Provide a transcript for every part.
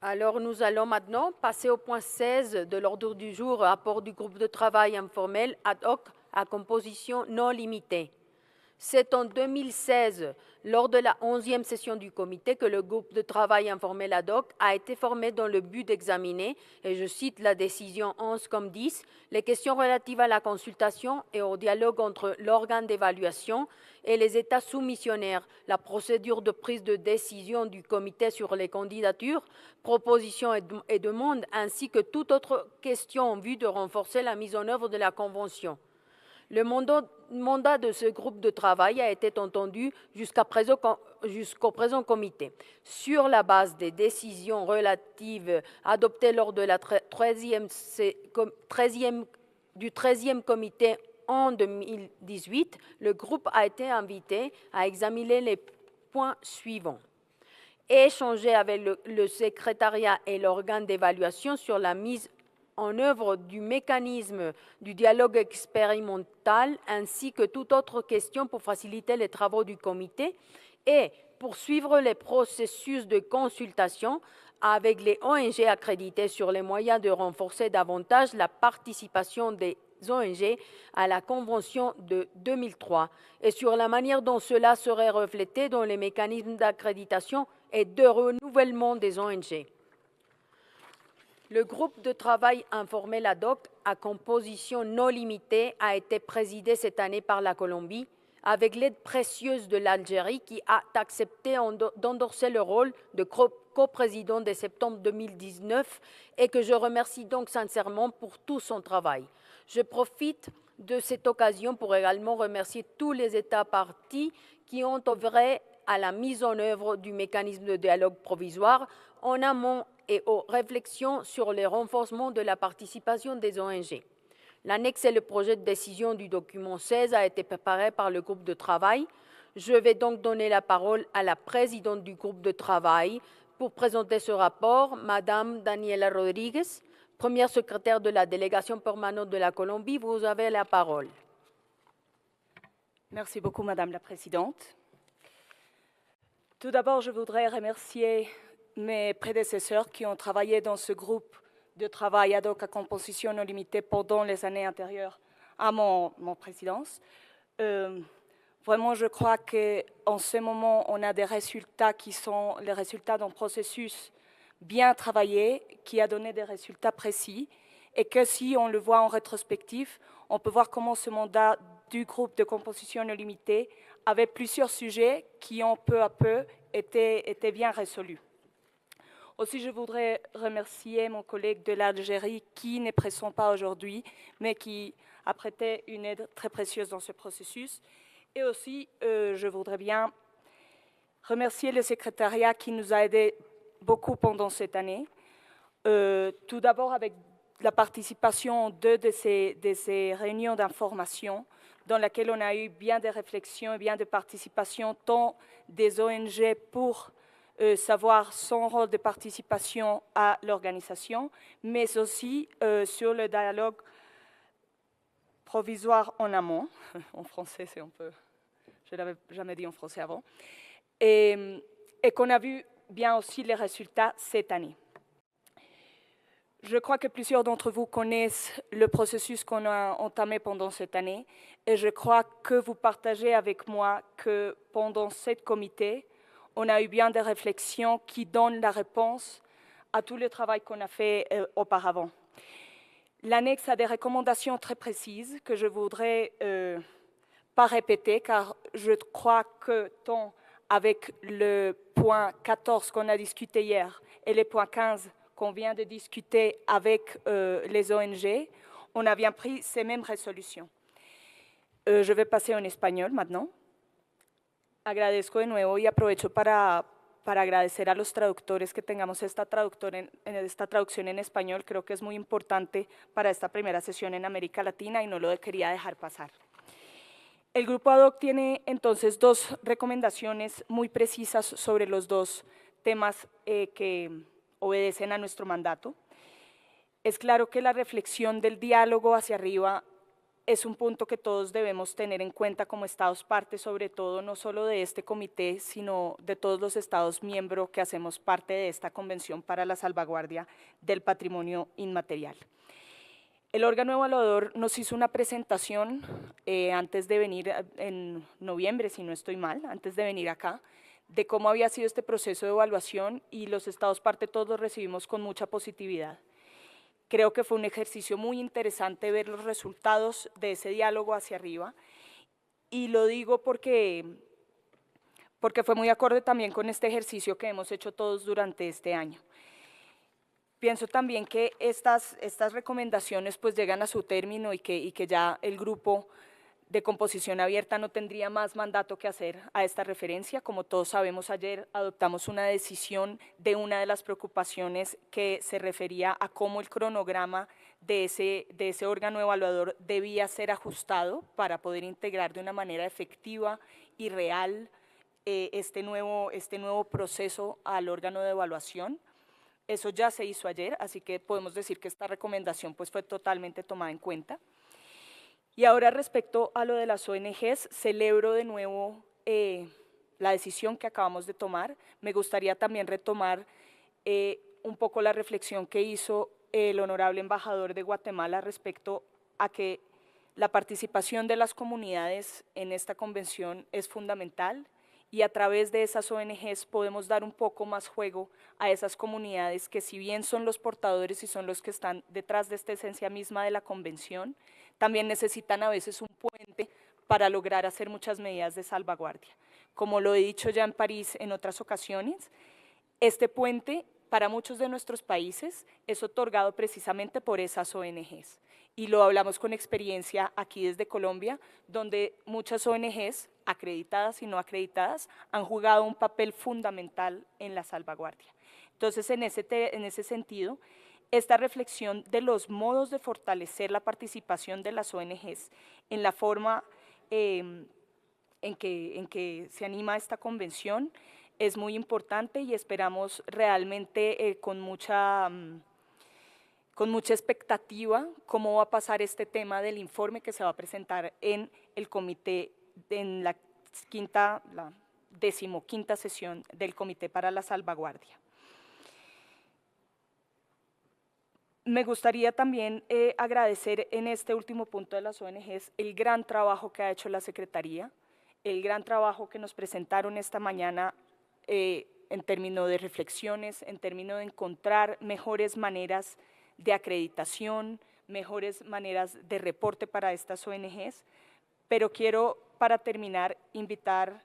Alors, nous allons maintenant passer au point 16 de l'ordre du jour, rapport du groupe de travail informel ad hoc à composition non limitée. C'est en 2016, lors de la 11e session du comité, que le groupe de travail informel ad hoc a été formé dans le but d'examiner, et je cite la décision 11 comme 10, les questions relatives à la consultation et au dialogue entre l'organe d'évaluation et les États soumissionnaires, la procédure de prise de décision du comité sur les candidatures, propositions et demandes, ainsi que toute autre question en vue de renforcer la mise en œuvre de la Convention. Le mandat de ce groupe de travail a été entendu jusqu'au présent comité. Sur la base des décisions relatives adoptées lors de la 13e comité en 2018, le groupe a été invité à examiner les points suivants. Échanger avec le secrétariat et l'organe d'évaluation sur la mise en œuvre du mécanisme du dialogue expérimental ainsi que toute autre question pour faciliter les travaux du comité et poursuivre les processus de consultation avec les ONG accréditées sur les moyens de renforcer davantage la participation des ONG à la Convention de 2003 et sur la manière dont cela serait reflété dans les mécanismes d'accréditation et de renouvellement des ONG. Le groupe de travail informel ad hoc à composition non limitée a été présidé cette année par la Colombie, avec l'aide précieuse de l'Algérie qui a accepté d'endosser le rôle de coprésident de septembre 2019 et que je remercie donc sincèrement pour tout son travail. Je profite de cette occasion pour également remercier tous les États partis qui ont œuvré à la mise en œuvre du mécanisme de dialogue provisoire en amont et aux réflexions sur le renforcement de la participation des ONG. L'annexe et le projet de décision du document 16 a été préparé par le groupe de travail. Je vais donc donner la parole à la présidente du groupe de travail pour présenter ce rapport, Madame Daniela Rodriguez, première secrétaire de la délégation permanente de la Colombie. Vous avez la parole. Merci beaucoup, Madame la Présidente. Tout d'abord, je voudrais remercier mes prédécesseurs qui ont travaillé dans ce groupe de travail ad hoc à composition non limitée pendant les années antérieures à mon présidence. Vraiment, je crois qu'en ce moment, on a des résultats qui sont les résultats d'un processus bien travaillé, qui a donné des résultats précis, et que si on le voit en rétrospective, on peut voir comment ce mandat du groupe de composition non limitée avait plusieurs sujets qui ont peu à peu été bien résolus. Aussi, je voudrais remercier mon collègue de l'Algérie qui n'est présent pas aujourd'hui, mais qui a prêté une aide très précieuse dans ce processus. Et aussi, je voudrais bien remercier le secrétariat qui nous a aidés beaucoup pendant cette année. Tout d'abord avec la participation en deux de ces réunions d'information dans laquelle on a eu bien des réflexions et bien de participation tant des ONG pour savoir son rôle de participation à l'organisation, mais aussi sur le dialogue provisoire en amont. En français, c'est un peu... Je ne l'avais jamais dit en français avant. Et qu'on a vu bien aussi les résultats cette année. Je crois que plusieurs d'entre vous connaissent le processus qu'on a entamé pendant cette année et je crois que vous partagez avec moi que pendant ce comité, on a eu bien des réflexions qui donnent la réponse à tout le travail qu'on a fait auparavant. L'annexe a des recommandations très précises que je ne voudrais pas répéter car je crois que tant avec le point 14 qu'on a discuté hier et le point 15 qu'on vient de discuter avec les ONG, on a bien pris ces mêmes résolutions. Je vais passer en espagnol maintenant. Agradezco de nuevo y aprovecho para agradecer a los traductores que tengamos esta traducción en español. Creo que es muy importante para esta primera sesión en América Latina y no lo quería dejar pasar. El grupo ad hoc tiene entonces dos recomendaciones muy precisas sobre los dos temas que obedecen a nuestro mandato. Es claro que la reflexión del diálogo hacia arriba es un punto que todos debemos tener en cuenta como Estados parte, sobre todo no solo de este comité, sino de todos los Estados miembros que hacemos parte de esta Convención para la Salvaguardia del Patrimonio Inmaterial. El órgano evaluador nos hizo una presentación antes de venir, en noviembre, si no estoy mal, antes de venir acá, de cómo había sido este proceso de evaluación, y los Estados parte todos lo recibimos con mucha positividad. Creo que fue un ejercicio muy interesante ver los resultados de ese diálogo hacia arriba, y lo digo porque fue muy acorde también con este ejercicio que hemos hecho todos durante este año. Pienso también que estas recomendaciones pues llegan a su término y que ya el grupo de composición abierta no tendría más mandato que hacer a esta referencia. Como todos sabemos, ayer adoptamos una decisión de una de las preocupaciones que se refería a cómo el cronograma de ese órgano evaluador debía ser ajustado para poder integrar de una manera efectiva y real este nuevo proceso al órgano de evaluación. Eso ya se hizo ayer, así que podemos decir que esta recomendación pues, fue totalmente tomada en cuenta. Y ahora, respecto a lo de las ONGs, celebro de nuevo la decisión que acabamos de tomar. Me gustaría también retomar un poco la reflexión que hizo el honorable embajador de Guatemala respecto a que la participación de las comunidades en esta convención es fundamental, y a través de esas ONGs podemos dar un poco más juego a esas comunidades que, si bien son los portadores y son los que están detrás de esta esencia misma de la convención, también necesitan a veces un puente para lograr hacer muchas medidas de salvaguardia. Como lo he dicho ya en París en otras ocasiones, este puente para muchos de nuestros países es otorgado precisamente por esas ONGs. Y lo hablamos con experiencia aquí desde Colombia, donde muchas ONGs, acreditadas y no acreditadas, han jugado un papel fundamental en la salvaguardia. Entonces, en ese sentido, esta reflexión de los modos de fortalecer la participación de las ONGs en la forma en que se anima esta convención es muy importante, y esperamos realmente con mucha expectativa cómo va a pasar este tema del informe que se va a presentar en el comité, en la 15ª sesión del Comité para la Salvaguardia. Me gustaría también agradecer en este último punto de las ONGs el gran trabajo que ha hecho la Secretaría, el gran trabajo que nos presentaron esta mañana en términos de reflexiones, en términos de encontrar mejores maneras de acreditación, mejores maneras de reporte para estas ONGs, pero quiero, para terminar, invitar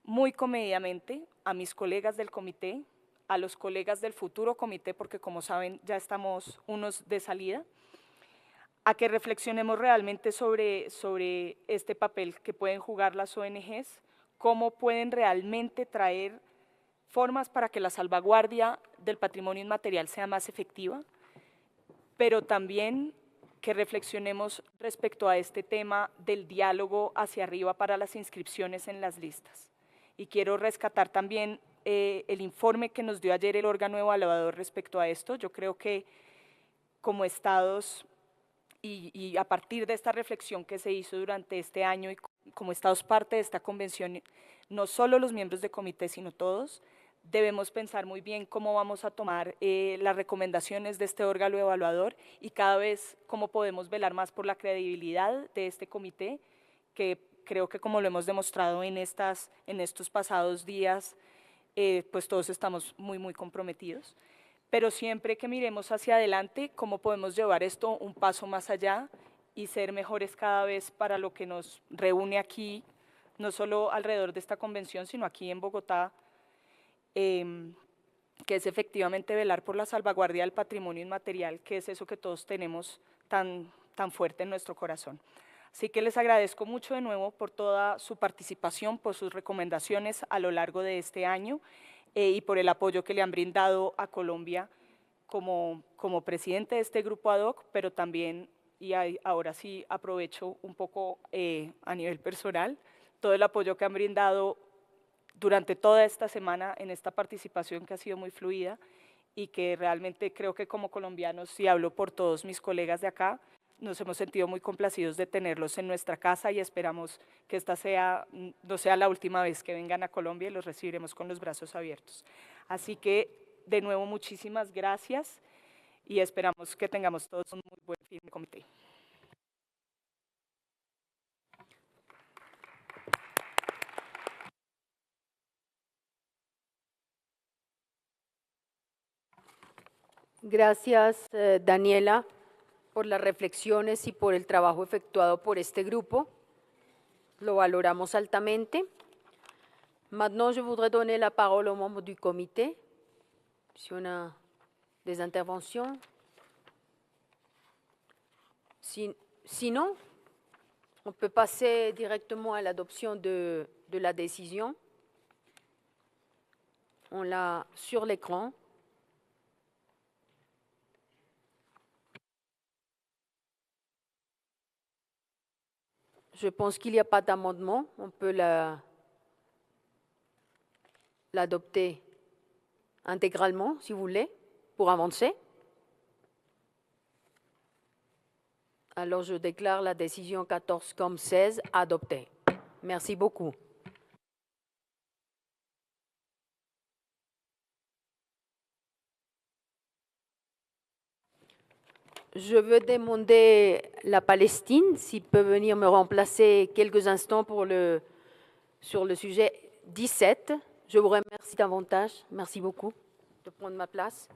muy comedidamente a mis colegas del comité, a los colegas del futuro comité, porque como saben ya estamos unos de salida, a que reflexionemos realmente sobre este papel que pueden jugar las ONGs, cómo pueden realmente traer formas para que la salvaguardia del patrimonio inmaterial sea más efectiva, pero también que reflexionemos respecto a este tema del diálogo hacia arriba para las inscripciones en las listas. Y quiero rescatar también el informe que nos dio ayer el órgano evaluador respecto a esto. Yo creo que como Estados, y a partir de esta reflexión que se hizo durante este año, y como Estados parte de esta convención, no solo los miembros del comité, sino todos, debemos pensar muy bien cómo vamos a tomar las recomendaciones de este órgano evaluador, y cada vez cómo podemos velar más por la credibilidad de este comité, que creo que, como lo hemos demostrado en estos pasados días, pues todos estamos muy comprometidos. Pero siempre que miremos hacia adelante, cómo podemos llevar esto un paso más allá y ser mejores cada vez para lo que nos reúne aquí, no solo alrededor de esta convención, sino aquí en Bogotá, que es efectivamente velar por la salvaguardia del patrimonio inmaterial, que es eso que todos tenemos tan fuerte en nuestro corazón. Así que les agradezco mucho de nuevo por toda su participación, por sus recomendaciones a lo largo de este año y por el apoyo que le han brindado a Colombia como presidente de este grupo ad hoc, pero también, y ahora sí aprovecho un poco a nivel personal, todo el apoyo que han brindado durante toda esta semana en esta participación que ha sido muy fluida, y que realmente creo que como colombianos, y hablo por todos mis colegas de acá, nos hemos sentido muy complacidos de tenerlos en nuestra casa y esperamos que esta no sea la última vez que vengan a Colombia y los recibiremos con los brazos abiertos. Así que, de nuevo, muchísimas gracias y esperamos que tengamos todos un muy buen fin de comité. Gracias, Daniela, por las reflexiones y por el trabajo efectuado por este grupo. Lo valoramos altamente. Maintenant, je voudrais donner la parole aux membres du comité. Si on a des interventions. Sinon, on peut passer directement à l'adoption de la décision. On l'a sur l'écran. Je pense qu'il n'y a pas d'amendement. On peut l'adopter intégralement, si vous voulez, pour avancer. Alors, je déclare la décision 14 comme 16 adoptée. Merci beaucoup. Je veux demander la Palestine s'il peut venir me remplacer quelques instants sur le sujet 17. Je vous remercie davantage. Merci beaucoup de prendre ma place.